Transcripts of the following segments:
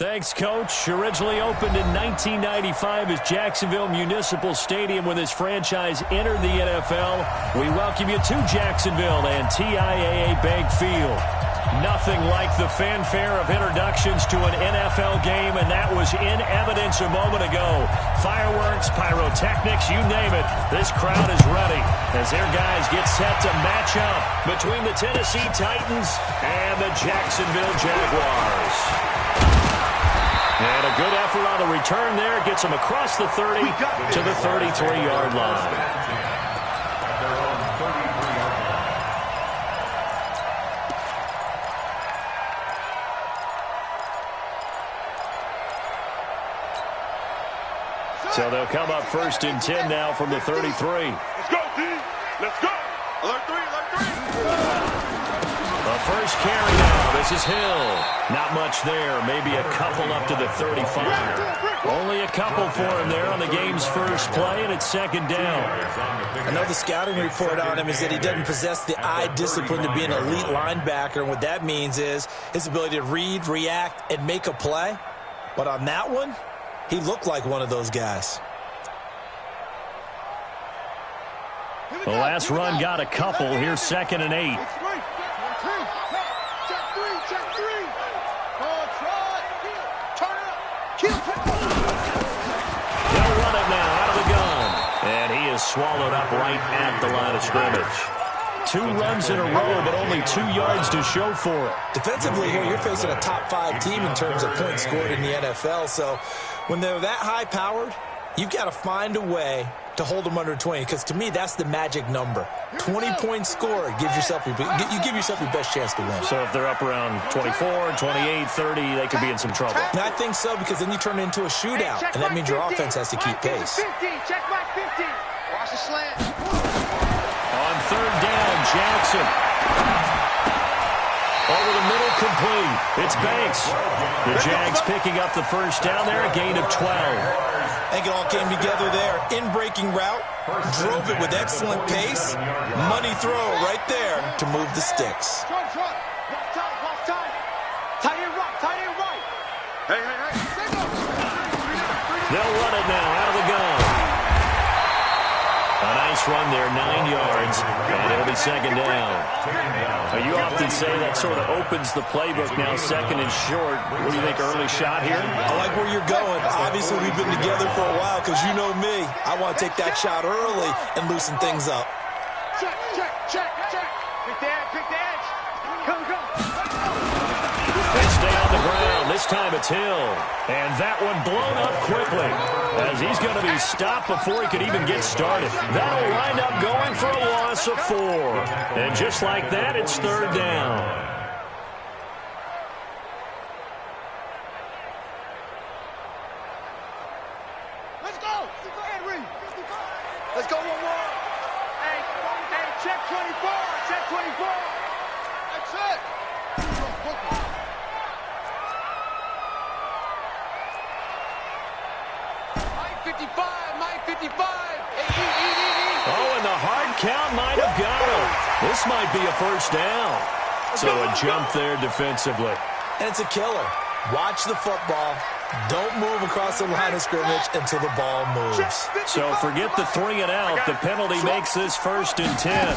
Thanks, Coach. Originally opened in 1995 as Jacksonville Municipal Stadium when this franchise entered the NFL. We welcome you to Jacksonville and TIAA Bank Field. Nothing like the fanfare of introductions to an NFL game, and that was in evidence a moment ago. Fireworks, pyrotechnics, you name it. This crowd is ready as their guys get set to match up between the Tennessee Titans and the Jacksonville Jaguars. And a good effort on the return there. Gets them across the 30 to the 33-yard line. So they'll come up 1st and 10 now from the 33. Let's go, D. Let's go. Alert 3, alert 3. The first carry now. This is Hill. Not much there. Maybe a couple up to the 35. Only a couple for him there on the game's first play, and it's 2nd down. I know the scouting report on him is that he doesn't possess the eye discipline to be an elite linebacker, and what that means is his ability to read, react, and make a play. But on that one, he looked like one of those guys. The last run got a couple. Here's 2nd and 8. They'll run it now out of the gun. And he is swallowed up right at the line of scrimmage. 2 runs in a row, but only 2 yards to show for it. Defensively here, you're facing a top 5 team in terms of points scored in the NFL. So when they're that high-powered, you've got to find a way to hold them under 20, because to me, that's the magic number. 20 points scored gives yourself you give yourself your best chance to win. So if they're up around 24, 28, 30, they could be in some trouble. And I think so, because then you turn it into a shootout, and that means your offense has to keep pace. Check back 50. Watch the slant. On 3rd down, Jackson. Over the middle, complete. It's Banks. The Jags picking up the first down there, a gain of 12. I think it all came together there. In-breaking route, drove it with excellent pace. Money throw right there to move the sticks. Tight end right. Hey. They'll run it now out of the gun. A nice run there, 9 yards, and it'll be 2nd down. Now, you often say that sort of opens the playbook now, 2nd and short. What do you think, early shot here? I like where you're going. Obviously, we've been together for a while, because you know me. I want to take that shot early and loosen things up. Check. Pick the edge. Come. They stay on the ground. This time it's Hill. And that one blown up quickly, as he's going to be stopped before he could even get started. That'll wind up going for a loss of 4. And just like that, it's 3rd down. Let's go. Let's go one more. Hey, check 24. Check 24. That's it. Mike 55. Oh, and the hard count might have got him. This might be a first down. So a jump there defensively. And it's a killer. Watch the football. Don't move across the line of scrimmage until the ball moves. So forget the 3 and out. The penalty makes this 1st and 10.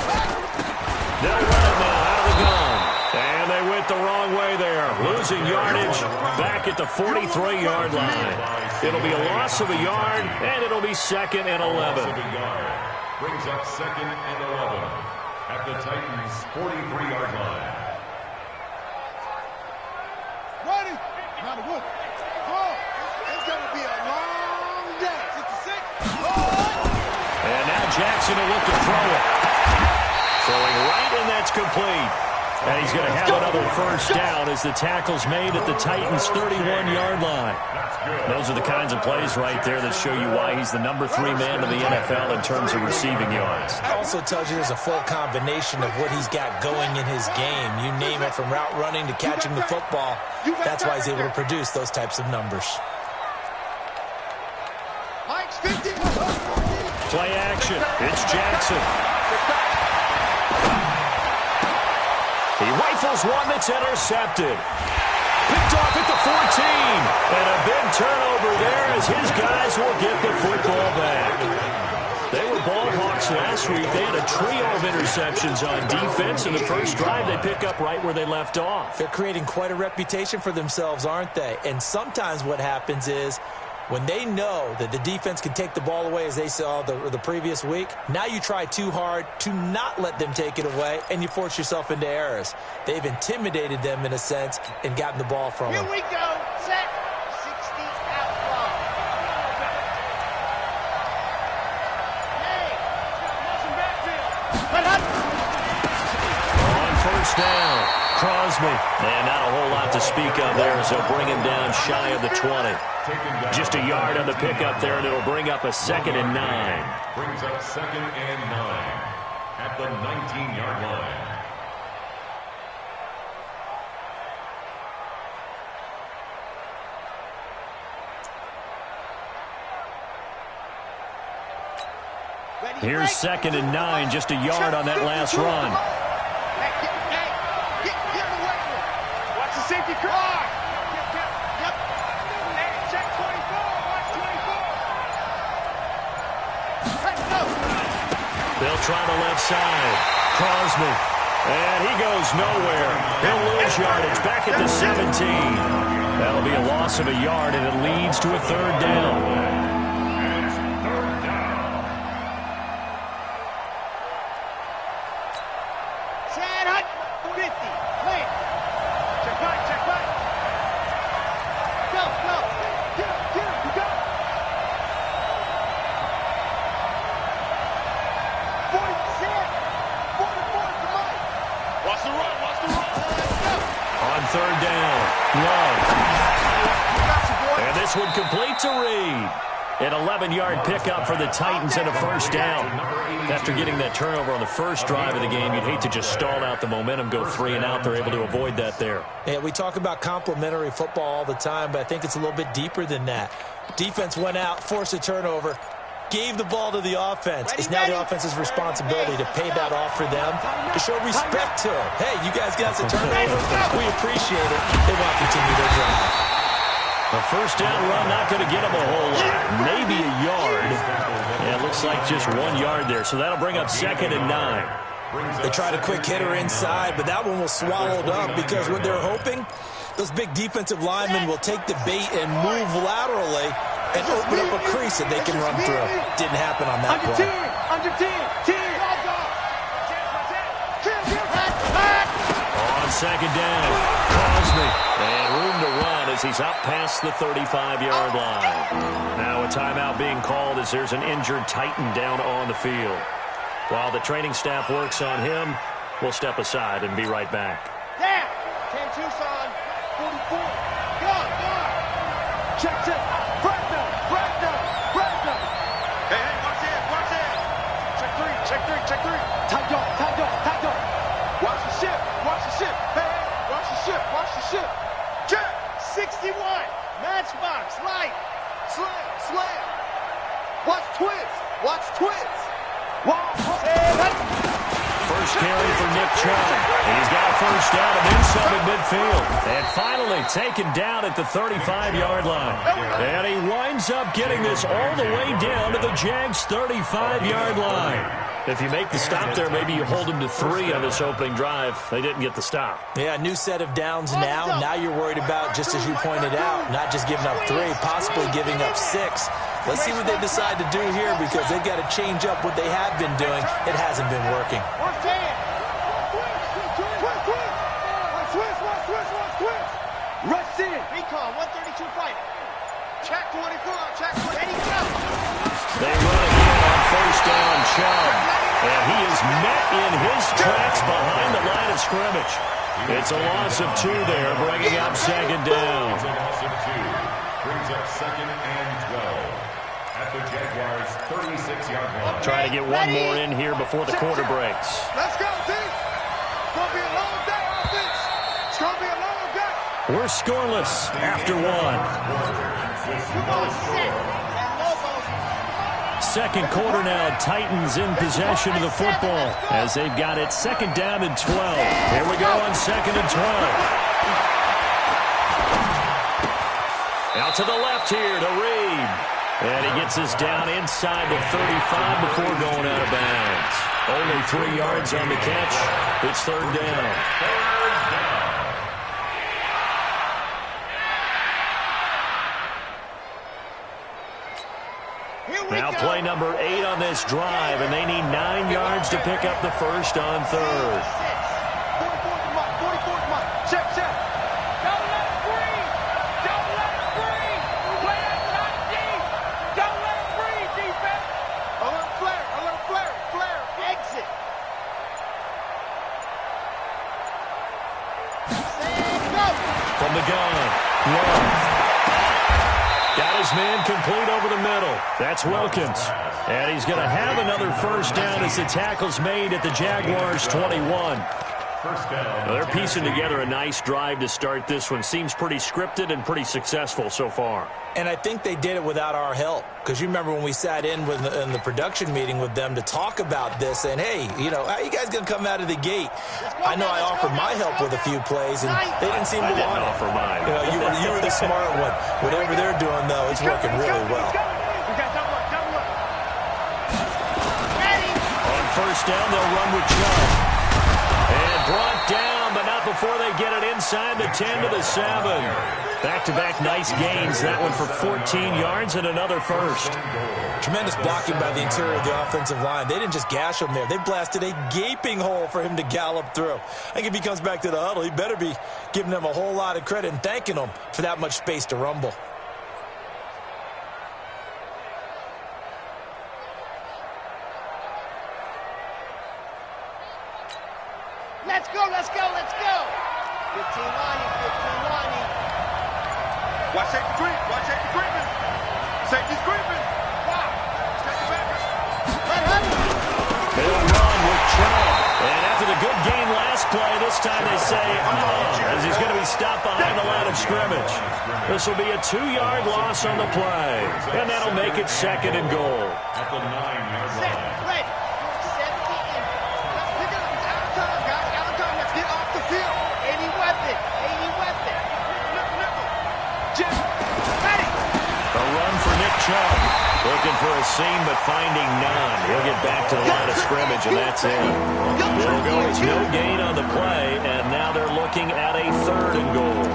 They'll run it now out of the gun. And they went the wrong way there. Losing yardage back at the 43-yard line. It'll be a loss of a yard, and it'll be 2nd and 11. Brings up 2nd and 11 at the Titans' 43-yard line. Ready? Now the whoop. It's going to be a long day. 66. And now Jackson will look to throw it. Throwing right, and that's complete. And he's going to have another first down as the tackle's made at the Titans' 31-yard line. Those are the kinds of plays right there that show you why he's the number 3 man in the NFL in terms of receiving yards. It also tells you there's a full combination of what he's got going in his game. You name it, from route running to catching the football. That's why he's able to produce those types of numbers. Mike's 50. Play action. It's Jackson. He rifles one that's intercepted. Picked off at the 14. And a big turnover there as his guys will get the football back. They were ball hawks last week. They had a trio of interceptions on defense. In the first drive, they pick up right where they left off. They're creating quite a reputation for themselves, aren't they? And sometimes what happens is when they know that the defense can take the ball away, as they saw the previous week, now you try too hard to not let them take it away, and you force yourself into errors. They've intimidated them in a sense and gotten the ball from them. Here we go. Set. 60 outlaw. On first down, Crosby. And not a whole lot to speak of there as they'll bring him down shy of the 20. Just a yard on the pickup there, and it'll bring up a 2nd and 9. Brings up 2nd and 9 at the 19-yard line. Here's 2nd and 9, just a yard on that last run. Get away from it. Watch the safety car. Yep. Hey, check 24. Watch 24. Hey, go. They'll try the left side. Crosby. And he goes nowhere. He'll lose yardage back at the 17. That'll be a loss of a yard, and it leads to a 3rd down. Would complete to Reed. An 11-yard pickup for the Titans and a 1st down. After getting that turnover on the first drive of the game, you'd hate to just stall out the momentum, go 3 and out. They're able to avoid that there. Yeah, we talk about complementary football all the time, but I think it's a little bit deeper than that. Defense went out, forced a turnover, gave the ball to the offense. It's now the offense's responsibility to pay that off for them, to show respect to them. Hey, you guys got the turnover. We appreciate it. They want to continue their drive. A 1st down run, not going to get him a whole lot. Maybe a yard. Yeah, it looks like just 1 yard there. So that'll bring up 2nd and 9. They tried a quick hitter inside, but that one was swallowed up because what they're hoping, those big defensive linemen will take the bait and move laterally and open up a crease that they can run through. Didn't happen on that play. Under 10. On 2nd down, Crosby. And room to run as he's up past the 35-yard line. Now a timeout being called as there's an injured Titan down on the field. While the training staff works on him, we'll step aside and be right back. Down. 10 Tucson. 44. Go. Check. Fresno. Hey, watch it. Check 3. Tight dog. Watch the ship. Hey, watch the ship. Check. 61. Matchbox. Light. Slam. Watch twins. First carry for Nick Chubb. He's got a 1st down and then some at midfield. And finally taken down at the 35-yard line. And he winds up getting this all the way down to the Jags' 35-yard line. If you make the stop there, maybe you hold them to 3 on this opening drive. They didn't get the stop. Yeah, new set of downs now. Now you're worried about, just as you pointed out, not just giving up 3, possibly giving up 6. Let's see what they decide to do here because they've got to change up what they have been doing. It hasn't been working. Rush in. Recon, 132 fighter. Check 24. Check 24. Ready, go. They run again on 1st down, Chubb. And he is met in his tracks behind the line of scrimmage. It's a loss of 2 there, bringing up 2nd down. It's a loss of 2. Brings up 2nd and 12 at the Jaguars' 36-yard line. Trying to get one more in here before the quarter breaks. Let's go, team. It's going to be a long day, offense. It's going to be a long day. We're scoreless after 1. Second quarter now, Titans in possession of the football as they've got it 2nd down and 12. Here we go on 2nd and 12. Out to the left here to Reed. And he gets us down inside the 35 before going out of bounds. Only 3 yards on the catch. It's third down. Now play number 8 on this drive, and they need 9 yards to pick up the first on third. 44's mine. Check. Don't let it breathe. Don't let it breathe. Play outside deep. Don't let it breathe, defense. Alert flare. Flare. Exit. Set, go. From the gun, Love. Got his man complete over the middle. That's Wilkins. And he's going to have another first down as the tackle's made at the Jaguars' 21. They're piecing together a nice drive to start this one. Seems pretty scripted and pretty successful so far. And I think they did it without our help. Because you remember when we sat in the production meeting with them to talk about this, and hey, you know, how you guys going to come out of the gate? I know I offered my help with a few plays, and they didn't seem to want it. I didn't offer mine. You know, you were the smart one. Whatever they're doing, though, it's working really well. On first down, they'll run with Chubb. And brought down, but not before they get it inside the 10 to the 7. Back-to-back nice gains. That one for 14 yards and another first. Tremendous blocking by the interior of the offensive line. They didn't just gash him there. They blasted a gaping hole for him to gallop through. I think if he comes back to the huddle, he better be giving them a whole lot of credit and thanking them for that much space to rumble. Let's go. 15 lining. Watch safety creeping. Safety's creeping. Wow. Take it back. They'll run with Chubb. And after the good gain last play, this time they say, as he's going to be stopped behind the line of scrimmage. This will be a 2-yard loss on the play. And that'll make it 2nd and goal. At the 9-yard line. Ready. 70 in. Let's pick it up. It's out of time, guys. Out of time. Let's get off the field. Any weapon. Ready. A run for Nick Chubb. Looking for a seam, but finding none. He'll get back to the line of scrimmage, and that's it. It'll go as no gain on the play, and now they're looking at a 3rd and goal.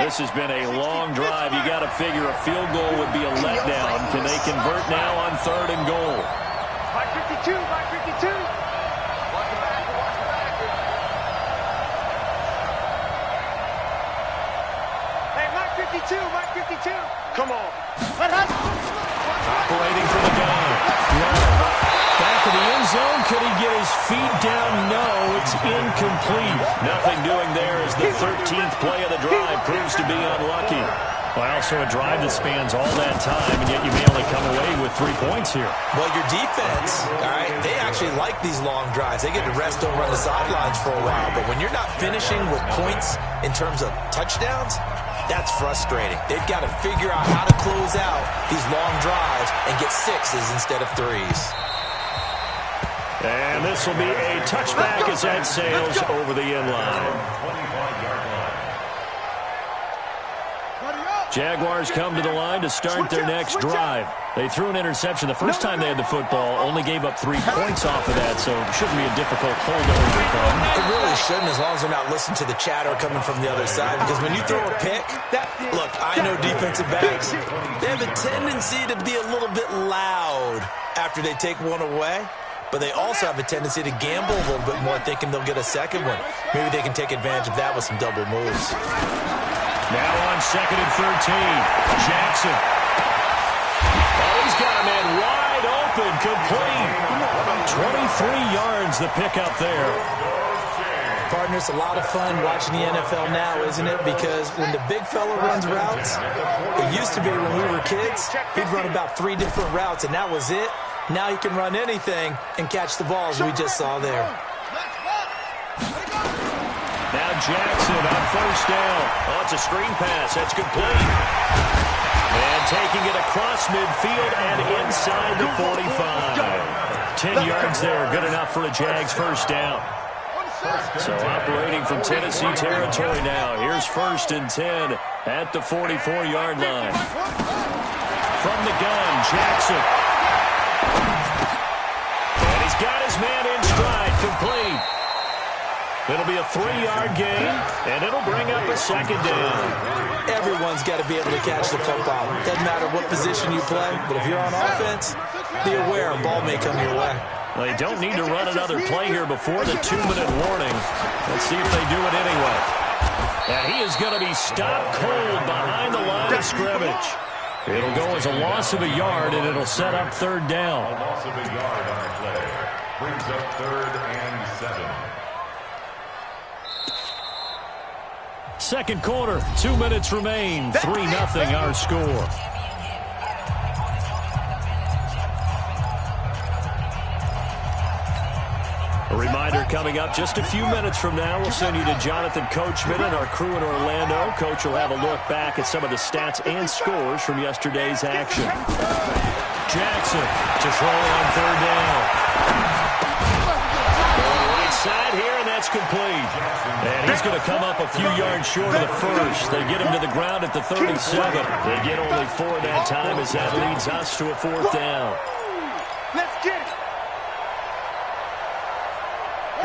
This has been a long drive. You got to figure a field goal would be a letdown. Can they convert now on 3rd and goal? Mike 52. Watch the back. Hey, Mike 52. Come on. Operating from the gun. Back to the end zone. Could he get his feet down? No, it's incomplete. Nothing doing there as the 13th play of the drive proves to be unlucky. Well, so a drive that spans all that time, and yet you may only come away with 3 points here. Well, your defense, all right, they actually like these long drives. They get to rest over on the sidelines for a while. But when you're not finishing with points in terms of touchdowns, that's frustrating. They've got to figure out how to close out these long drives and get 6s instead of 3s. And this will be a touchback as that sails over the end line. 25-yard line. Jaguars come to the line to start their next drive. They threw an interception the first time they had the football, only gave up 3 points off of that, so it shouldn't be a difficult hole to overcome. It really shouldn't, as long as they're not listening to the chatter coming from the other side, because when you throw a pick, look, I know defensive backs, they have a tendency to be a little bit loud after they take one away, but they also have a tendency to gamble a little bit more, thinking they'll get a second one. Maybe they can take advantage of that with some double moves. Now on 2nd and 13, Jackson. Oh, he's got a man wide open, complete. 23 yards the pickup there. Partner, it's a lot of fun watching the NFL now, isn't it? Because when the big fella runs routes, it used to be when we were kids, he'd run about 3 different routes, and that was it. Now he can run anything and catch the balls we just saw there. Now Jackson on first down. Oh, it's a screen pass. That's complete. And taking it across midfield and inside the 45. 10 yards there. Good enough for a Jags first down. So operating from Tennessee territory now. Here's 1st and 10 at the 44-yard line. From the gun, Jackson. And he's got his man in stride, complete. It'll be a 3-yard gain, and it'll bring up a 2nd down. Everyone's got to be able to catch the football. Doesn't matter what position you play, but if you're on offense, be aware a ball may come your way. They don't need to run another play here before the 2-minute warning. Let's see if they do it anyway. And he is going to be stopped cold behind the line of scrimmage. It'll go as a loss of a yard, and it'll set up 3rd down. A loss of a yard on the play. Brings up 3rd and 7. 2nd quarter, 2 minutes remain. 3-0 our score. A reminder coming up just a few minutes from now. We'll send you to Jonathan Coachman and our crew in Orlando. Coach will have a look back at some of the stats and scores from yesterday's action. Jackson to throw on 3rd down. Right side here, and that's complete. And he's going to come up a few yards short of the first. They get him to the ground at the 37. They get only 4 that time as that leads us to a 4th down. Let's get it.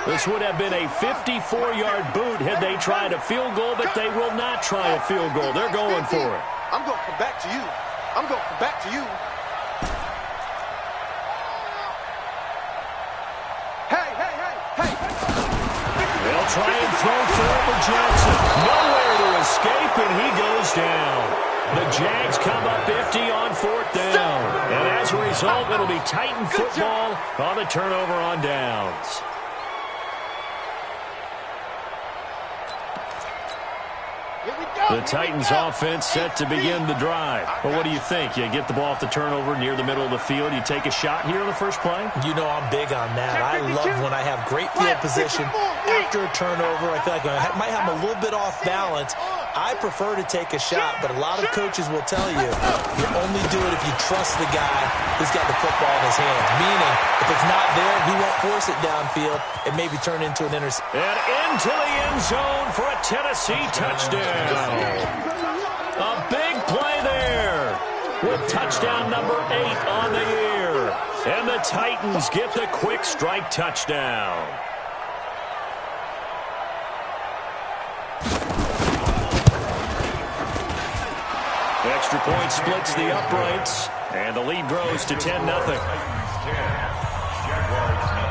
This would have been a 54-yard boot had they tried a field goal, but they will not try a field goal. They're going for it. I'm going to come back to you. I'm going to come back to you. Hey, hey, hey, hey. They'll try and throw for Jackson. Nowhere to escape, and he goes down. The Jags come up empty on 4th down. And as a result, it'll be Titan football on the turnover on downs. The Titans offense set to begin the drive. Well, what do you think? You get the ball off the turnover near the middle of the field. You take a shot here on the first play? You know I'm big on that. I love when I have great field position after a turnover. I feel like I might have a little bit off balance. I prefer to take a shot, but a lot of coaches will tell you only do it if you trust the guy who's got the football in his hands. Meaning, if it's not there, he won't force it downfield and maybe turn into an interception. And into the end zone for a Tennessee touchdown. A big play there with touchdown number 8 on the year. And the Titans get the quick strike touchdown. Extra point splits the uprights, and the lead grows to 10-0. Jaguars 10.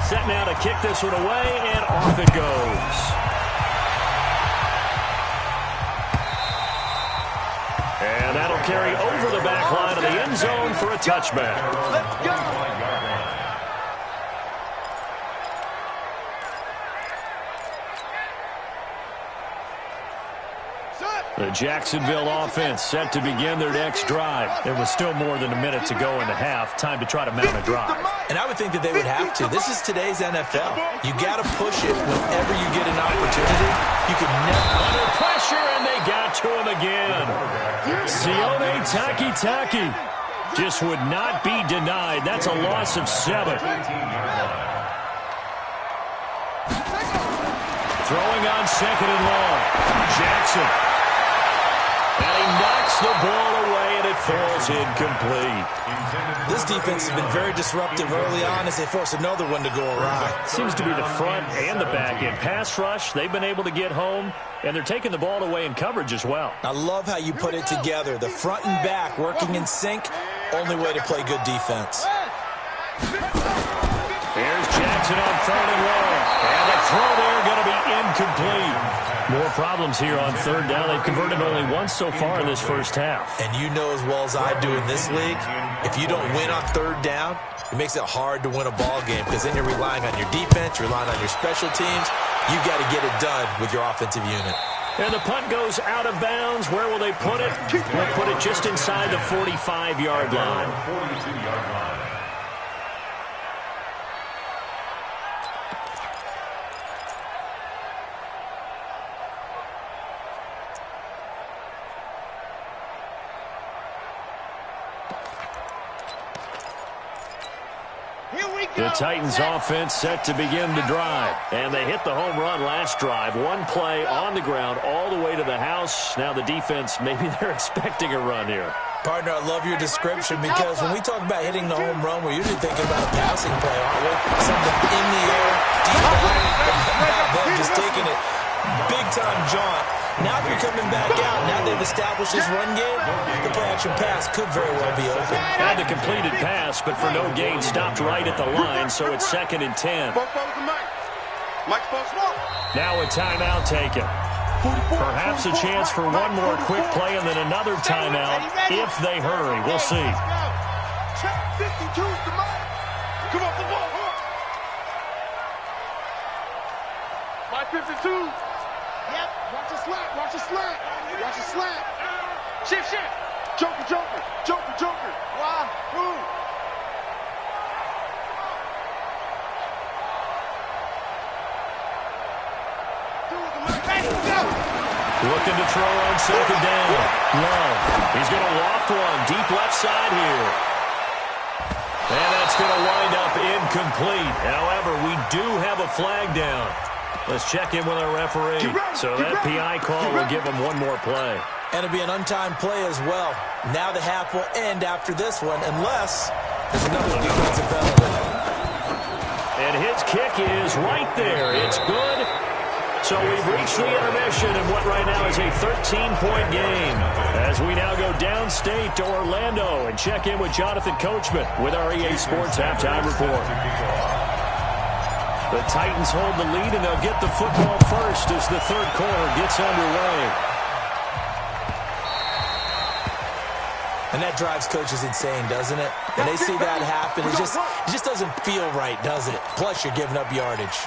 Set now to kick this one away, and off it goes. And that'll carry over the back line of the end zone for a touchback. Let's go. The Jacksonville offense set to begin their next drive. There was still more than a minute to go in the half. Time to try to mount a drive. And I would think that they would have to. This is today's NFL. You got to push it whenever you get an opportunity. You can never... Under pressure, and they got to him again. Sione Takitaki just would not be denied. That's a loss of 7. Throwing on 2nd and long. Jackson. And he knocks the ball away, and it falls incomplete. This defense has been very disruptive early on as they force another one to go awry. Seems to be the front and the back end. Pass rush, they've been able to get home, and they're taking the ball away in coverage as well. I love how you put it together. The front and back working in sync, only way to play good defense. Here's Jackson on 3rd and long. And the throw there going to be incomplete. More problems here on 3rd down. They've converted only once so far in this first half. And you know as well as I do in this league, if you don't win on 3rd down, it makes it hard to win a ball game because then you're relying on your defense, you're relying on your special teams. You've got to get it done with your offensive unit. And the punt goes out of bounds. Where will they put it? They'll put it just inside the 45-yard line. 42-yard line. The Titans offense set to begin the drive. And they hit the home run last drive. One play on the ground all the way to the house. Now the defense, maybe they're expecting a run here. Partner, I love your description because when we talk about hitting the home run, we're usually thinking about a passing play, aren't we? Something in the air, deep down. They're just taking it big-time jaunt. Now they're coming back out. Now they've established this run game. The play-action pass could very well be open. Had the completed pass, but for no gain, stopped right at the line, so it's 2nd and 10. Now a timeout taken. Perhaps a chance for one more quick play and then another timeout if they hurry. We'll see. Check 52's the mark. Come off the ball. 552. Yep. Watch the slant. Watch the slant. Watch the slant. Shift. Joker. Wahoo. Looking to throw on 2nd down. Love. He's going to loft one deep left side here. And that's going to wind up incomplete. However, we do have a flag down. Let's check in with our referee. So that PI call will give him one more play. And it'll be an untimed play as well. Now the half will end after this one unless there's another defensive penalty. And his kick is right there. It's good. So we've reached the intermission in what right now is a 13-point game as we now go downstate to Orlando and check in with Jonathan Coachman with our EA Sports Halftime Report. The Titans hold the lead, and they'll get the football first as the third quarter gets underway. And that drives coaches insane, doesn't it? When they see that happen, it just doesn't feel right, does it? Plus, you're giving up yardage.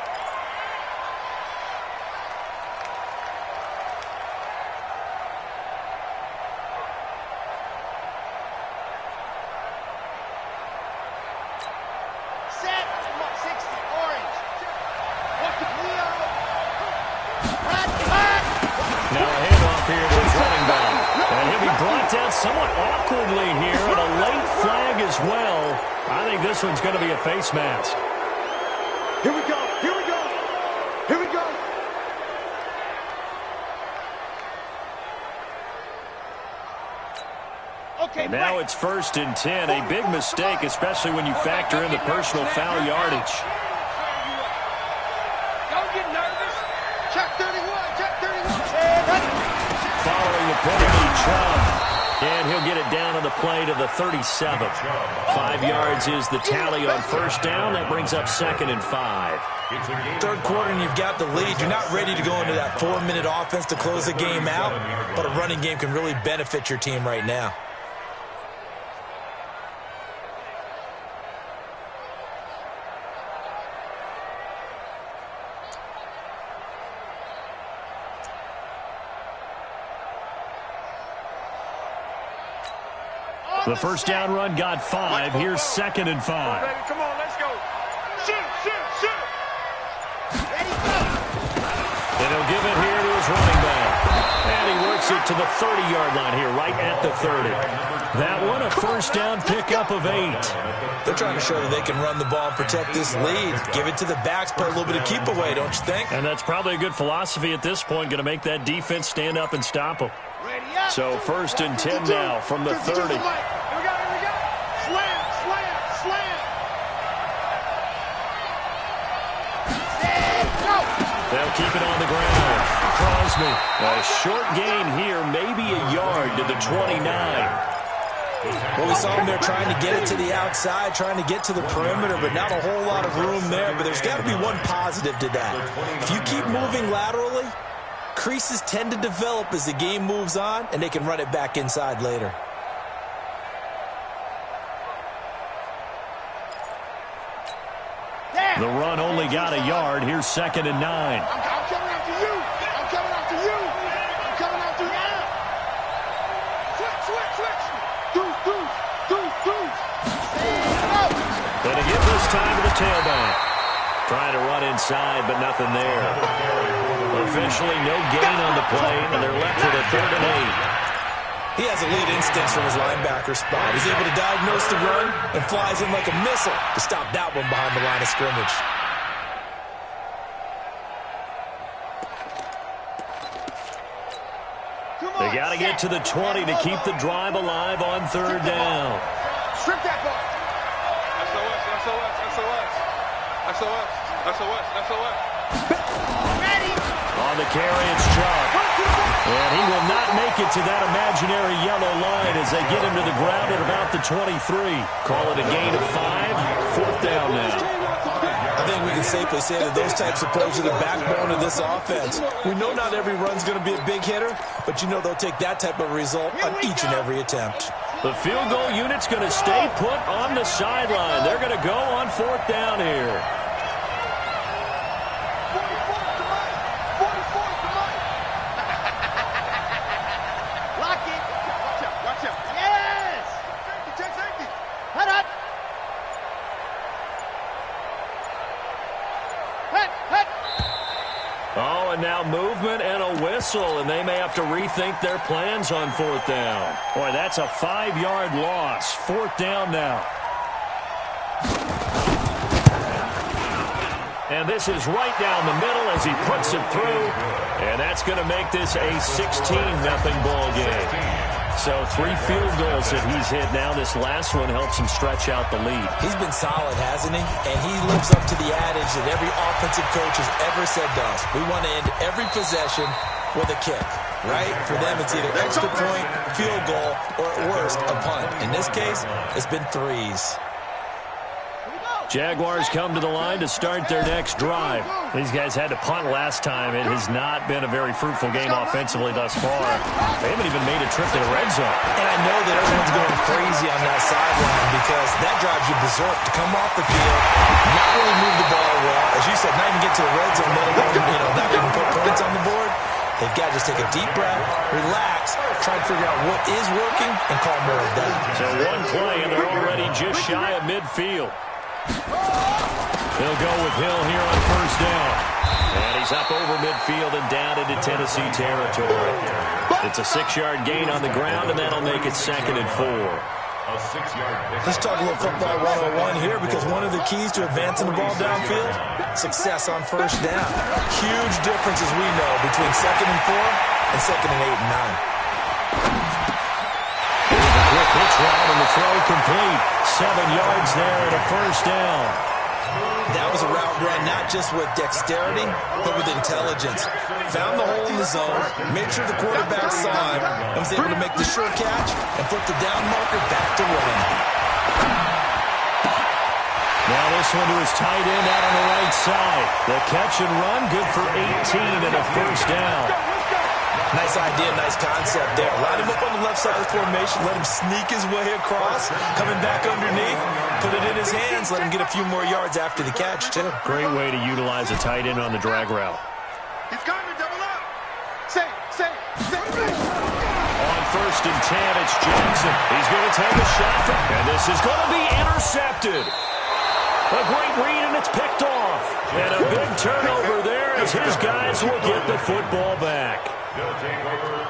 Somewhat awkwardly here, and a late flag as well. I think this one's going to be a face mask. Here we go. Okay, now it's 1st and 10. A big mistake, especially when you factor in the personal foul yardage. Don't get nervous. Check 31. Following the penalty, Chubb. And he'll get it down on the play to the 37th. 5 yards is the tally on 1st down. That brings up 2nd and 5. Third quarter and you've got the lead. You're not ready to go into that 4-minute offense to close the game out, but a running game can really benefit your team right now. The first down run got 5. Here's 2nd and 5. Come on, let's go. Shoot. And he'll give it here to his running back. And he works it to the 30-yard line here, right at the 30. That one, a first down pickup of 8. They're trying to show that they can run the ball and protect this lead. Give it to the backs, play a little bit of keep away, don't you think? And that's probably a good philosophy at this point, going to make that defense stand up and stop them. So 1st and 10 now from the 30. Here we go. Slam. They'll keep it on the ground. Crosby, a short gain here, maybe a yard to the 29. Well, we saw them there trying to get it to the outside, trying to get to the perimeter, but not a whole lot of room there. But there's got to be one positive to that. If you keep moving laterally, creases tend to develop as the game moves on, and they can run it back inside later. The run only got a yard. Here's 2nd and 9. I'm coming after you. I'm coming after you. Switch. Deuce. And again this time to the tailback. Trying to run inside, but nothing there. Officially no gain on the play, and they're left with a 3rd and 8. He has elite instincts from his linebacker spot. He's able to diagnose the run and flies in like a missile to stop that one behind the line of scrimmage. They got to get to the 20 to keep the drive alive on third down. Strip that ball. SOS. Ready. On the carry, it's Chubb. And he will not make it to that imaginary yellow line as they get him to the ground at about the 23. Call it a gain of 5. Fourth down now. I think we can safely say that those types of plays are the backbone of this offense. We know not every run's going to be a big hitter, but you know they'll take that type of result on each and every attempt. The field goal unit's going to stay put on the sideline. They're going to go on fourth down here. 44 to Mike. Lock it. Watch out. Yes. Safety. Head up. Head. Oh, and now movement and a whistle, and they may have to rethink their plans on fourth down. Boy, that's a 5-yard loss. Fourth down now. And this is right down the middle as he puts it through. And that's going to make this a 16-0 ball game. So 3 field goals that he's hit now. This last one helps him stretch out the lead. He's been solid, hasn't he? And he lives up to the adage that every offensive coach has ever said to us. We want to end every possession with a kick, right? For them, it's either extra point, field goal, or at worst, a punt. In this case, it's been 3s. Jaguars come to the line to start their next drive. These guys had to punt last time. It has not been a very fruitful game offensively thus far. They haven't even made a trip to the red zone. And I know that everyone's going crazy on that sideline because that drives you berserk to come off the field, not really move the ball well. As you said, not even get to the red zone, let alone, not even put points on the board. They've got to just take a deep breath, relax, try to figure out what is working, and call more of that. So one play, and they're already just shy of midfield. He'll go with Hill here on first down. And he's up over midfield and down into Tennessee territory. It's a 6-yard gain on the ground, and that'll make it 2nd and 4. Let's talk a little football 101 here because one of the keys to advancing the ball downfield, success on first down. Huge difference, as we know, between 2nd and 4 and 2nd and 8 and 9. Here's a quick hitch route and the throw complete. 7 yards there and a first down. That was a route run not just with dexterity, but with intelligence. Found the hole in the zone, made sure the quarterback saw him, and was able to make the sure catch and flip the down marker back to run. Now this one to his tight end out on the right side. The catch and run, good for 18 and a first down. Nice idea, nice concept there. Line him up on the left side of the formation, let him sneak his way across, coming back underneath, put it in his hands, let him get a few more yards after the catch, too. Great way to utilize a tight end on the drag route. He's coming, double up. Say. On first and 10, it's Jackson. He's going to take a shot, and this is going to be intercepted. A great read, and it's picked off. And a big turnover there as his guys will get the football back.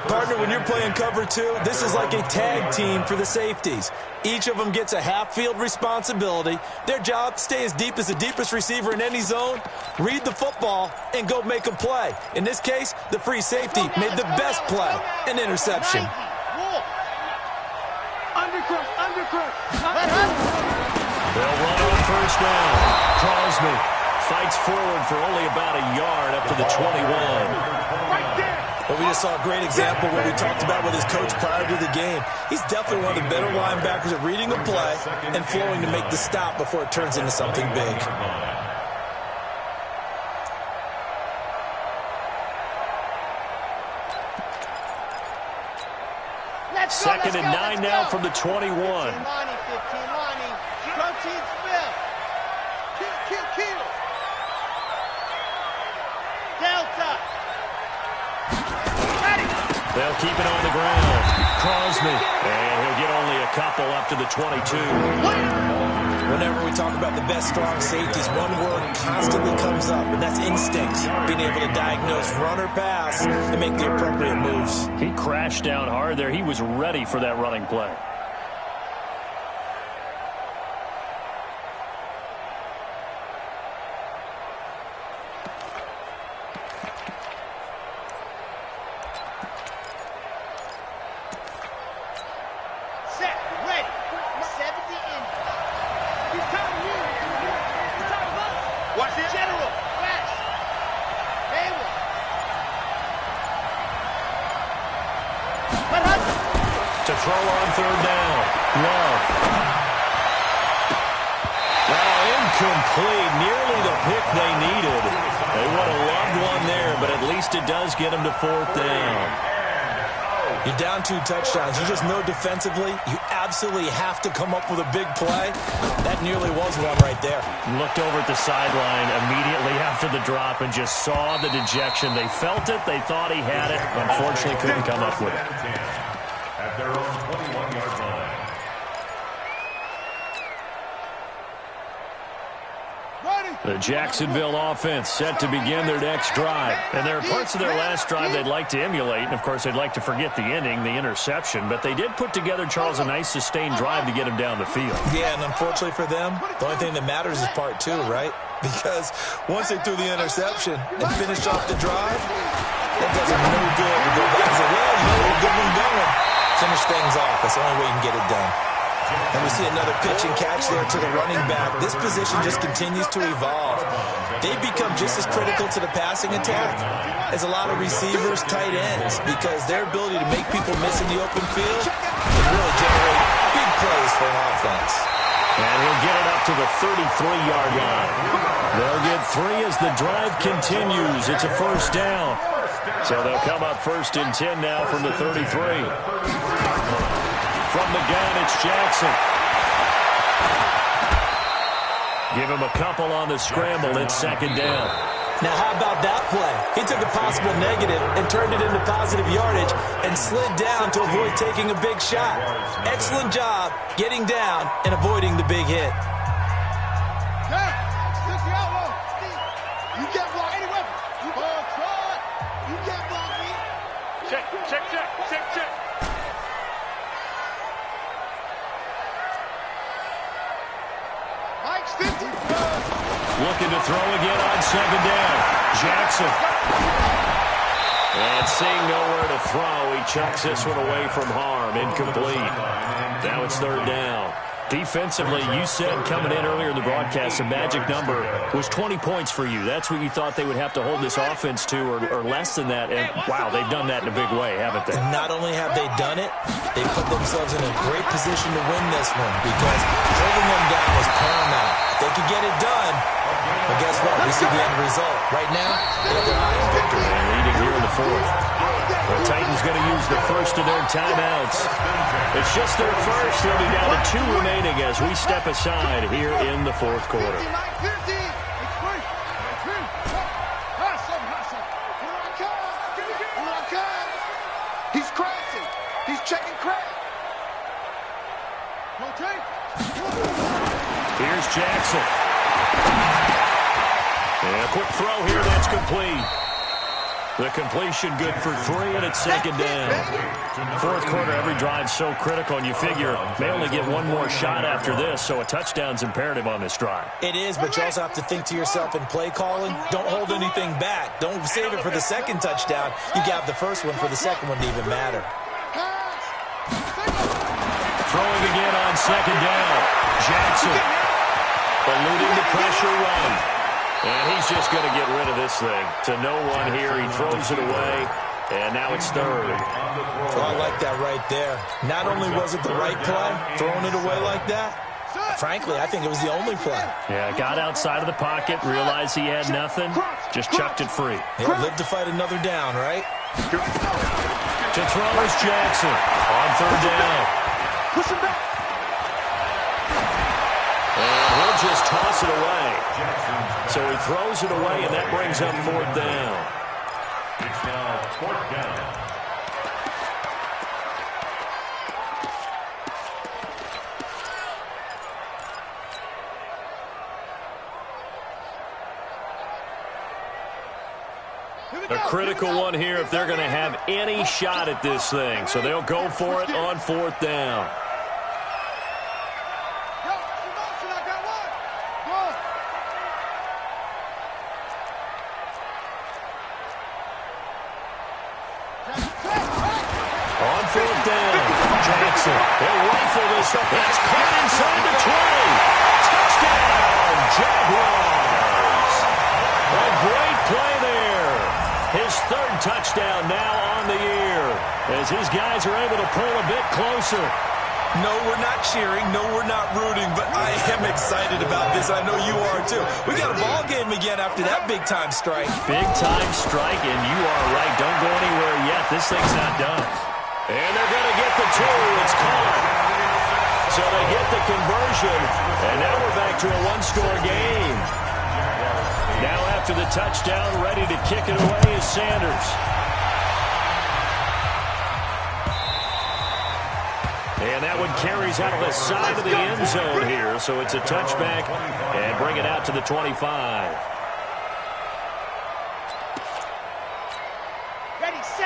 Partner, when you're playing cover 2, this is like a tag team for the safeties. Each of them gets a half-field responsibility. Their job, stay as deep as the deepest receiver in any zone, read the football, and go make a play. In this case, the free safety made the best play, an interception. Undercrook. They'll run on first down. Crosby fights forward for only about a yard up to the 21. Right there. But we just saw a great example of what we talked about with his coach prior to the game. He's definitely one of the better linebackers at reading a play and flowing to make the stop before it turns into something big. Second and 9 now from the 21. 15, Lonnie. Protein spill. Kill. Delta. They'll keep it on the ground. across me. And he'll get only a couple up to the 22. Whenever we talk about the best strong safeties, one word constantly comes up, and that's instinct. Being able to diagnose run or pass and make the appropriate moves. He crashed down hard there. He was ready for that running play. Throw on third down. Love. Well, incomplete. Nearly the pick they needed. They would have loved one there, but at least it does get them to fourth down. You're down 2 touchdowns. You just know defensively you absolutely have to come up with a big play. That nearly was one right there. Looked over at the sideline immediately after the drop and just saw the dejection. They felt it. They thought he had it. Unfortunately, couldn't come up with it. At their own 21-yard line. The Jacksonville offense set to begin their next drive. And there are parts of their last drive they'd like to emulate. And, of course, they'd like to forget the ending, the interception. But they did put together, Charles, a nice sustained drive to get him down the field. Yeah, and unfortunately for them, the only thing that matters is part 2, right? Because once they threw the interception and finished off the drive, that does them no good to go back and say, well, you know, we're good and going. Finish things off. That's the only way you can get it done. And we see another pitch and catch there to the running back. This position just continues to evolve. They become just as critical to the passing attack as a lot of receivers, tight ends, because their ability to make people miss in the open field can really generate big plays for an offense. And he'll get it up to the 33-yard line. They'll get 3 as the drive continues. It's a first down. So they'll come up first and 10 now from the 33. From the gun, it's Jackson. Give him a couple on the scramble. It's second down. Now, how about that play? He took a possible negative and turned it into positive yardage and slid down to avoid taking a big shot. Excellent job getting down and avoiding the big hit. You can't block any weapon. You can't block me. Check. Mike's 50. Looking to throw again on second down. Jackson. And seeing nowhere to throw, he chucks this one away from harm. Incomplete. Now it's third down. Defensively, you said coming in earlier in the broadcast, the magic number was 20 points for you. That's what you thought they would have to hold this offense to, or less than that. And, wow, they've done that in a big way, haven't they? And not only have they done it, they put themselves in a great position to win this one because holding them down was paramount. If they could get it done, well, guess what? We see the end result. Right now, they have their eye on victory. They're leading here in the fourth. The Titans going to use the first of their timeouts. It's just their first. They'll be down to 2 remaining as we step aside here in the fourth quarter. He's crashing. He's checking crack. Here's Jackson. And a quick throw here. That's complete. The completion good for 3, and it's second down. Fourth quarter, every drive so critical, and you figure they only get one more shot after this, so a touchdown's imperative on this drive. It is, but you also have to think to yourself in play calling, don't hold anything back. Don't save it for the second touchdown. You got the first one for the second one to even matter. Throwing again on second down. Jackson eluding the pressure run. And he's just going to get rid of this thing. To no one here. He throws it away. And now it's third. Oh, I like that right there. Not only was it the right play, throwing it away like that, frankly, I think it was the only play. Yeah, got outside of the pocket, realized he had nothing, just chucked it free. He'll live to fight another down, right? To throw is Jackson on third down. Push him back. And he'll just toss it away. So he throws it away, and that brings up fourth down. It's now fourth down. critical one here if they're going to have any shot at this thing. So they'll go for it on 4th down. On 4th down, Jackson. They'll rifle this up. That's caught inside the 20. Touchdown, Jaguars. A great play there. His 3rd touchdown now on the year as his guys are able to pull a bit closer. No, we're not cheering. No, we're not rooting, but I am excited about this. I know you are, too. We got a ball game again after that big-time strike. Big-time strike, and you are right. Don't go anywhere yet. This thing's not done. And they're going to get the 2. It's caught. So they get the conversion, and now we're back to a one-score game. Now after the touchdown, ready to kick it away is Sanders. And that one carries out the side of the end zone here. So it's a touchback and bring it out to the 25.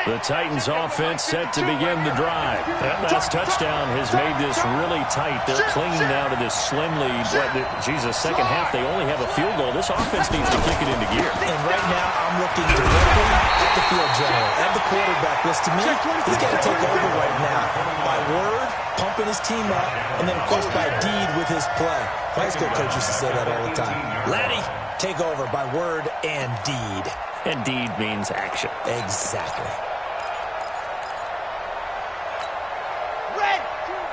The Titans offense set to begin the drive. That last touchdown has made this really tight. They're clinging now to this slim lead. Jesus, second half, they only have a field goal. This offense needs to kick it into gear. And right now, I'm looking directly at the field general and the quarterback. This, to me, he's got to take over right now. By word, pumping his team up, and then, of course, by deed with his play. High school coach used to say that all the time. Laddie, take over by word and deed. And deed means action. Exactly. Red,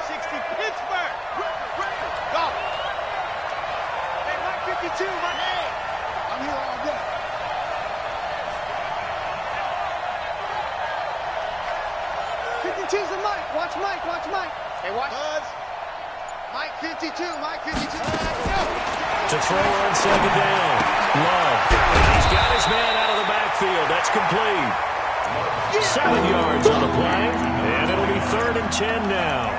60 Pittsburgh. Go. Hey, Mike 52, Mike. Hey, I'm here all day. Choose the Mike. Watch Mike. Watch Mike. Hey, watch. Buzz. Mike 52. Mike 52. To throw on 2nd down. Love. He's got his man out of the backfield. That's complete. 7 yards on the play. And it'll be 3rd and 10 now.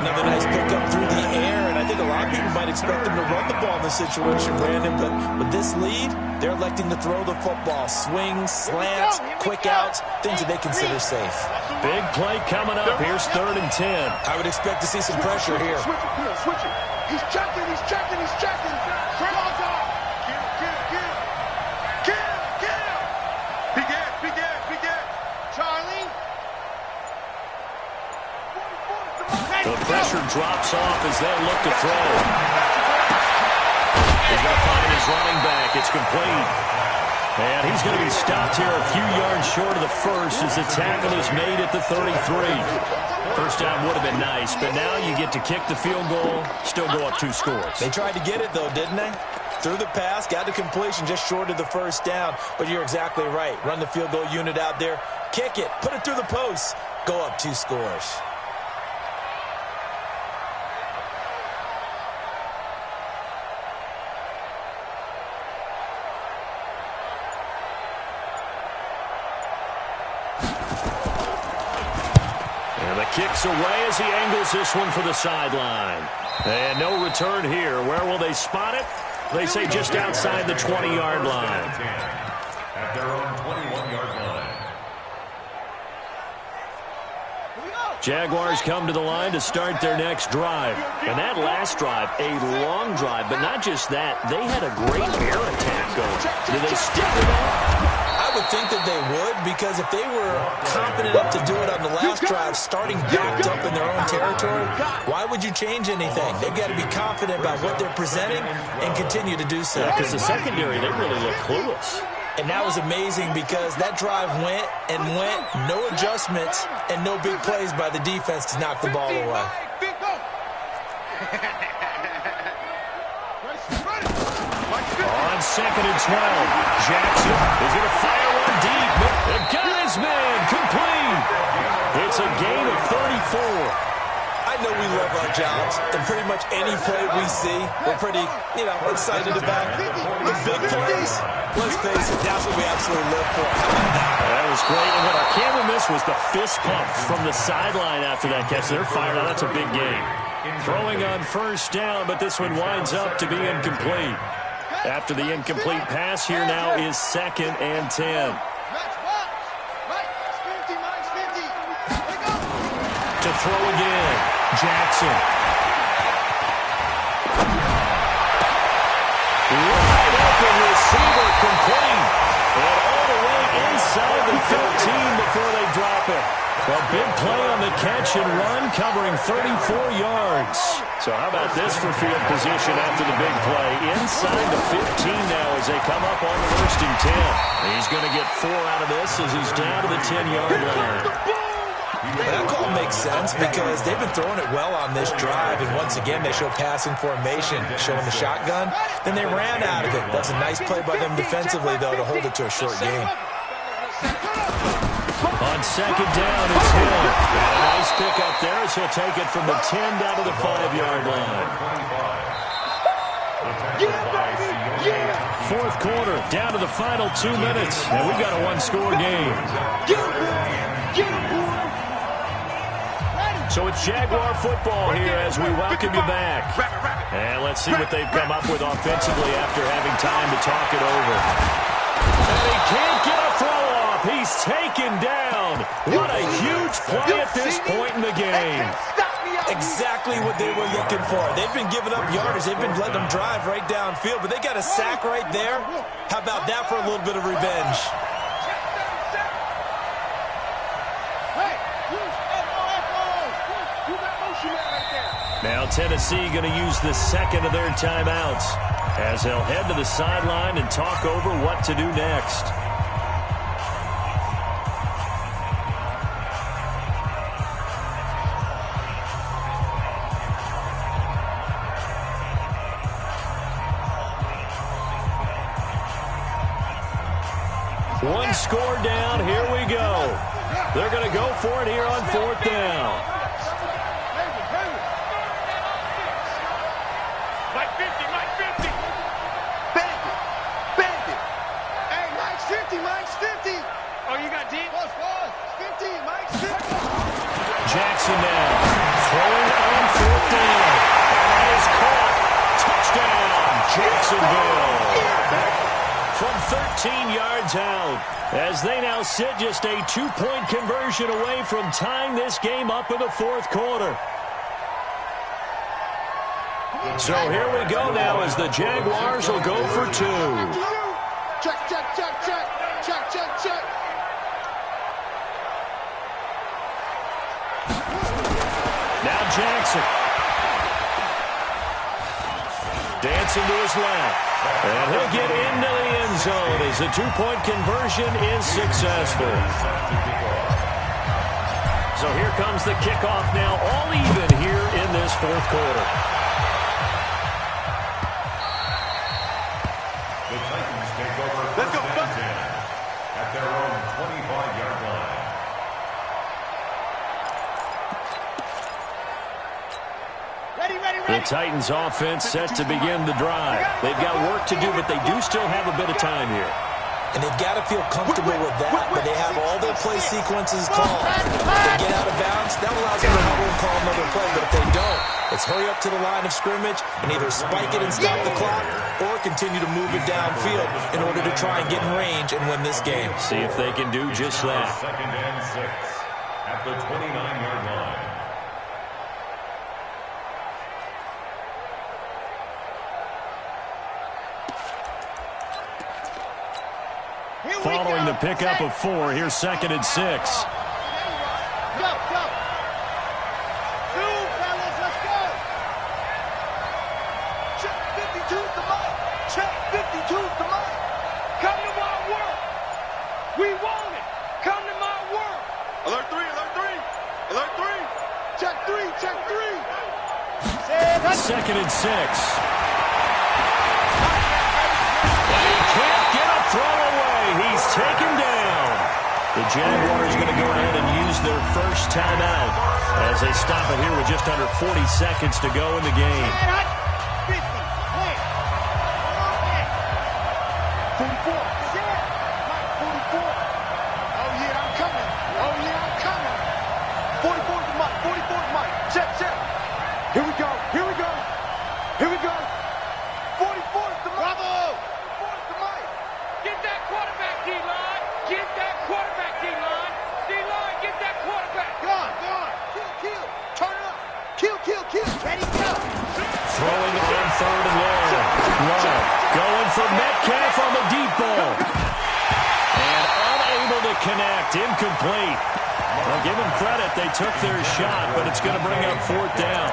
Another nice pickup through the air, and I think a lot of people might expect them to run the ball in this situation, Brandon, but with this lead, they're electing to throw the football. Swings, slants, quick outs, things that they consider safe. Big play coming up. Here's 3rd and 10. I would expect to see some pressure here. Switch it, switch it. He's checking, he's checking, he's checking. Ball's off. Get him. Begin. Charlie. The pressure drops off as they look to throw. He's going to find his running back. It's complete. And he's going to be stopped here a few yards short of the first as the tackle is made at the 33. First down would have been nice, but now you get to kick the field goal, still go up 2 scores. They tried to get it, though, didn't they? Threw the pass, got the completion just short of the first down, but you're exactly right. Run the field goal unit out there, kick it, put it through the post, go up 2 scores. Kicks away as he angles this one for the sideline. And no return here. Where will they spot it? They say just outside the 20-yard line. At their own 21-yard line. Jaguars come to the line to start their next drive. And that last drive, a long drive, but not just that. They had a great air attack going. Do they stick with that? I would think that they would, because if they were confident enough to do it on the last drive, starting backed up in their own territory, why would you change anything? They've got to be confident about what they're presenting and continue to do so. Because the secondary, they really look clueless. And that was amazing because that drive went, no adjustments, and no big plays by the defense to knock the ball away. On 2nd and 12, Jackson is going to fire one deep. The guy's man complete. It's a gain of 34. I know we love our jobs, and pretty much any play we see, we're pretty, excited about. The big plays, let's face it, that's what we absolutely live for. That was great. And what our camera missed was the fist pump from the sideline after that catch. They're fired out. That's a big game. Throwing on first down, but this one winds up to be incomplete. After the incomplete pass, here now is 2nd and 10. To throw again. Jackson. Wide open receiver complete. And all the way inside the 15 before they drop it. A big play on the catch and run, covering 34 yards. So how about this for field position after the big play? Inside the 15 now as they come up on 1st and 10. He's going to get 4 out of this as he's down to the 10-yard line. That call makes sense because they've been throwing it well on this drive, and once again they show passing formation, showing the shotgun. Then they ran out of it. That's a nice play by them defensively, though, to hold it to a short game. On 2nd down, it's Hill. And a nice pick up there as he'll take it from the 10 down to the 5-yard line. 4th quarter, down to the final 2 minutes, and we've got a 1-score game. So it's Jaguar football here as we welcome you back. And let's see what they've come up with offensively after having time to talk it over. And he can't get a throw off. He's taken down. What a huge play at this point in the game. Exactly what they were looking for. They've been giving up yardage. They've been letting them drive right downfield, but they got a sack right there. How about that for a little bit of revenge? Now Tennessee going to use the second of their timeouts as they'll head to the sideline and talk over what to do next. One score down. Here we go. They're going to go for it here on 4th down. Jackson now throwing on 4th down. And that is caught. Touchdown, Jacksonville. From 13 yards out, as they now sit just a 2-point conversion away from tying this game up in the 4th quarter. So here we go now as the Jaguars will go for 2. Check, check, check, check, check, check, check. Now Jackson. Dancing to his left. And he'll get into the end zone as the 2-point conversion is successful. So here comes the kickoff now, all even here in this 4th quarter. The Titans take over first and 10 at their own 25-yard line. The Titans offense set to begin the drive. They've got work to do, but they do still have a bit of time here. And they've got to feel comfortable with that, but they have all their play sequences called. If they get out of bounds, that allows them to huddle and call another play, but if they don't, it's hurry up to the line of scrimmage and either spike it and stop the clock or continue to move it downfield in order to try and get in range and win this game. See if they can do just that. 2nd and 6 at the 29-yard line. Following the pickup of 4, here's 2nd and 6. Go, go. 2, fellas, let's go. Check 52's the mic. Check 52's the mic. Come to my world. We want it. Come to my world. Alert 3, alert 3. Alert 3. Check 3, check 3. 2nd and 6. And he can't get a throw away. He's taken down. The Jaguars going to go ahead and use their first timeout as they stop it here with just under 40 seconds to go in the game. 50, 44. 44. Oh, yeah, I'm coming. Oh, yeah, I'm coming. 44's the mic. 44's the mic. Check, check. Here we go. Here we go. Here we go. 44's the mic. Bravo. 44's the mic. Get that quarterback, D-line. Get that quarterback, D-line. D-line, get that quarterback. Gone, gone. Kill, kill. third and long. Love going for Metcalf on the deep ball. And unable to connect. Incomplete. Well, give them credit. They took their shot, but it's going to bring up fourth down.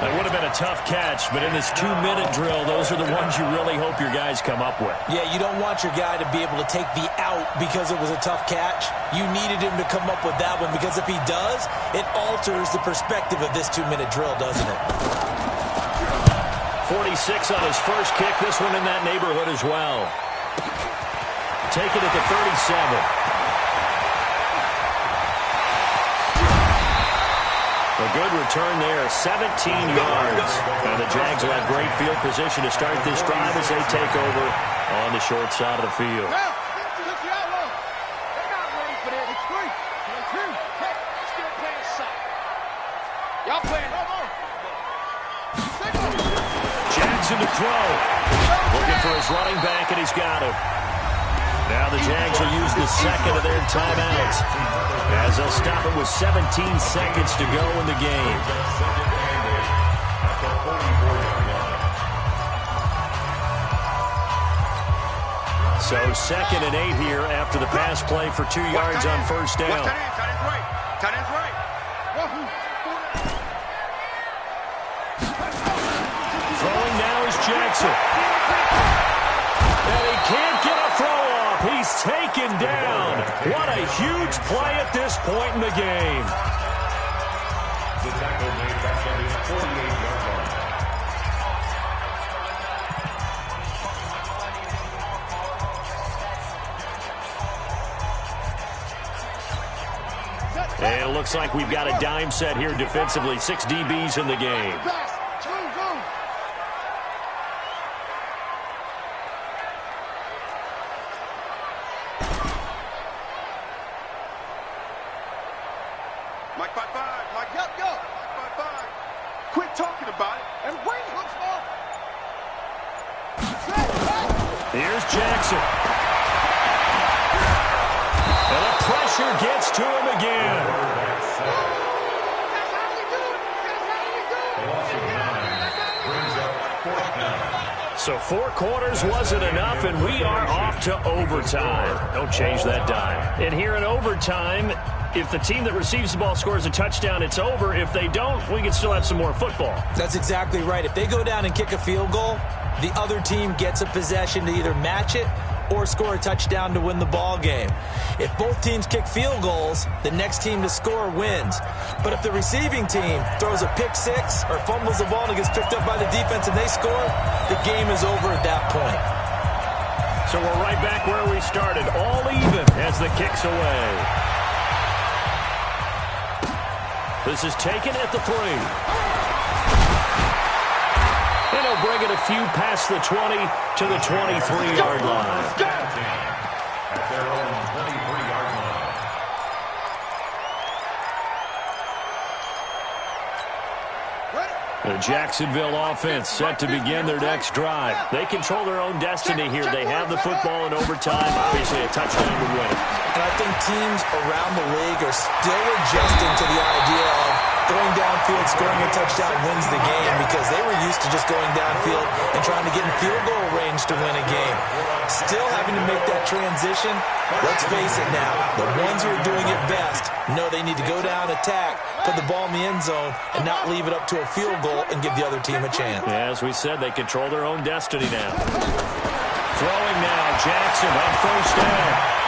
That would have been a tough catch, but in this 2-minute drill, those are the ones you really hope your guys come up with. Yeah, you don't want your guy to be able to take the out because it was a tough catch. You needed him to come up with that one, because if he does, it alters the perspective of this 2-minute drill, doesn't it? 46 on his first kick. This one in that neighborhood as well. Take it at the 37. A good return there, 17 yards. And the Jags will have great field position to start this drive as they take over on the short side of the field. They're not ready for that. It's 3. 2. Hey, still playing soft. Y'all playing. Jackson to throw. Looking for his running back, and he's got him. Now the Jags will use the second of their timeouts, as they'll stop it with 17 seconds to go in the game. So 2nd and 8 here after the pass play for 2 yards on first down. Tight end's right. Throwing now is Jackson. And he can't get a throw off. He's taken down. What a huge play at this point in the game. The tackle made back from his 48-yard line. And it looks like we've got a dime set here defensively. 6 DBs in the game. Mike 5-5. Mike, go. 5-5. Quit talking about it and bring hooks off. Here's Jackson. And the pressure gets to him again. So 4 quarters wasn't enough, and we are off to overtime. Don't change that dime. And here in overtime, if the team that receives the ball scores a touchdown, it's over. If they don't, we can still have some more football. That's exactly right. If they go down and kick a field goal, the other team gets a possession to either match it or score a touchdown to win the ball game. If both teams kick field goals, the next team to score wins. But if the receiving team throws a pick six or fumbles the ball and it gets picked up by the defense and they score, the game is over at that point. So we're right back where we started, all even as the kick's away. This is taken at the 3. And he'll bring it a few past the 20 to the 23-yard line. At their own 23-yard line. The Jacksonville offense set to begin their next drive. They control their own destiny here. They have the football in overtime. Obviously, a touchdown would win it. And I think teams around the league are still adjusting to the idea of going downfield, scoring a touchdown wins the game, because they were used to just going downfield and trying to get in field goal range to win a game. Still having to make that transition. Let's face it now, the ones who are doing it best know they need to go down, attack, put the ball in the end zone, and not leave it up to a field goal and give the other team a chance. Yeah, as we said, they control their own destiny now. Throwing now, Jackson on first down.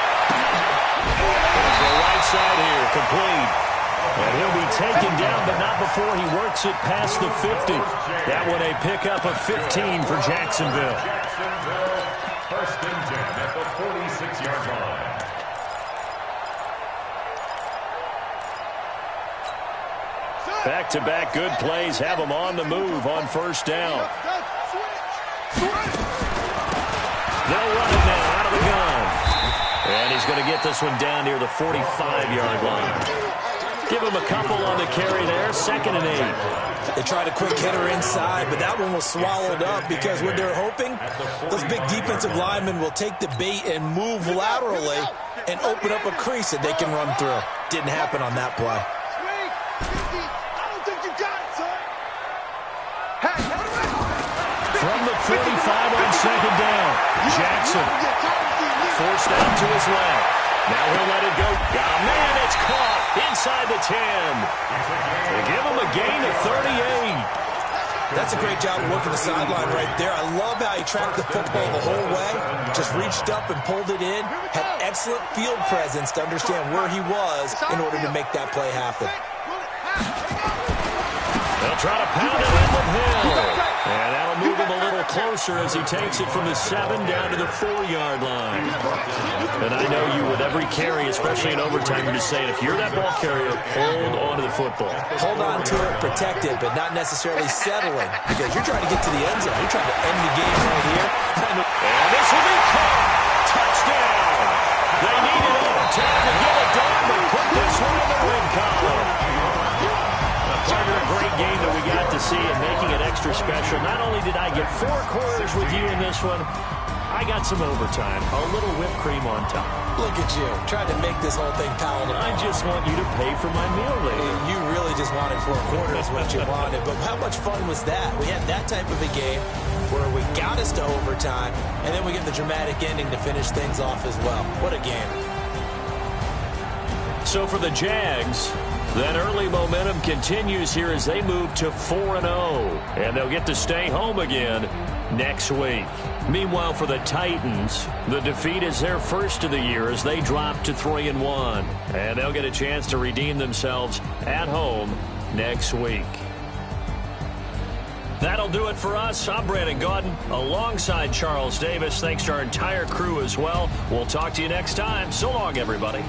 There's the right side here, complete. And he'll be taken down, but not before he works it past the 50. That one a pickup of 15 for Jacksonville. First and 10 at the 46-yard line. Back-to-back good plays have them on the move on first down. They'll run it now out of the gun. And he's going to get this one down near the 45-yard line. Give him a couple on the carry there. 2nd and 8. They tried a quick hitter inside, but that one was swallowed up, because what they're hoping, those big defensive linemen will take the bait and move laterally and open up a crease that they can run through. Didn't happen on that play. I don't think you got it, son. Hey, 45 on second down. Jackson forced out to his left. Now he'll let it go. Oh, man, it's caught inside the 10. They give him a gain of 38. That's a great job of working the sideline right there. I love how he tracked the football the whole way. Just reached up and pulled it in. Had excellent field presence to understand where he was in order to make that play happen. They'll try to pound it in with Hill. And that'll move him a little closer as he takes it from the 7 down to the 4-yard line. And I know you, with every carry, especially in overtime, you're just saying, if you're that ball carrier, hold on to the football. Hold on to it, protect it, but not necessarily settling, because you're trying to get to the end zone. You're trying to end the game right here. And this will be caught. Touchdown. They needed overtime to get it done, but put this one in the win column. Part of a great game that we got to see and making it extra special. Not only did I get 4 quarters with you in this one, I got some overtime. A little whipped cream on top. Look at you, trying to make this whole thing palatable. I just want you to pay for my meal later. You really just wanted 4 quarters what you wanted. But how much fun was that? We had that type of a game where we got us to overtime, and then we get the dramatic ending to finish things off as well. What a game. So for the Jags, that early momentum continues here as they move to 4-0. And they'll get to stay home again next week. Meanwhile, for the Titans, the defeat is their first of the year as they drop to 3-1. And they'll get a chance to redeem themselves at home next week. That'll do it for us. I'm Brandon Gaudin alongside Charles Davis. Thanks to our entire crew as well. We'll talk to you next time. So long, everybody.